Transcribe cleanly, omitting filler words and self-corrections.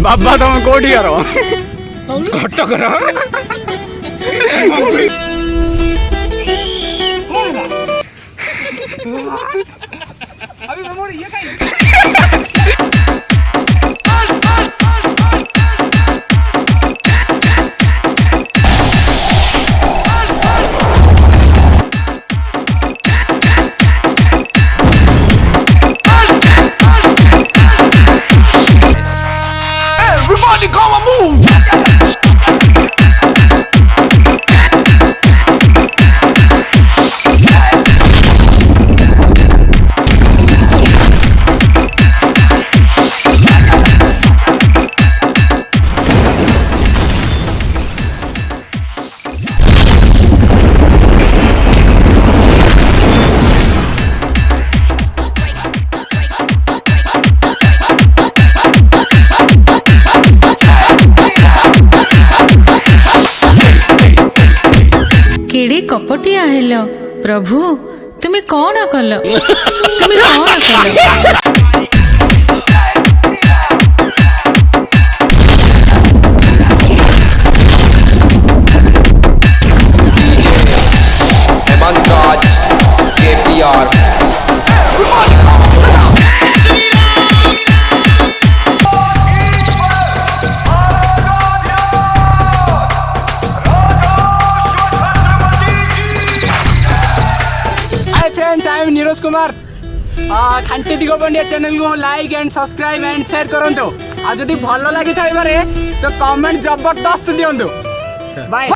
बाबा तुम कोठी करो कटकर Everybody come on move. केड़े कपटिया हेलो प्रभु तुम्हें कौन कल तुम्हें कौन कल Manraj KPR. Everybody come on. Hi friends I am Neeraj Kumar खांटी दिगोपंडिया चैनल को like and subscribe and share करंतु आ जदि भलो लागि थाइबारे तो कमेंट जबरदस्त दियंतु बाय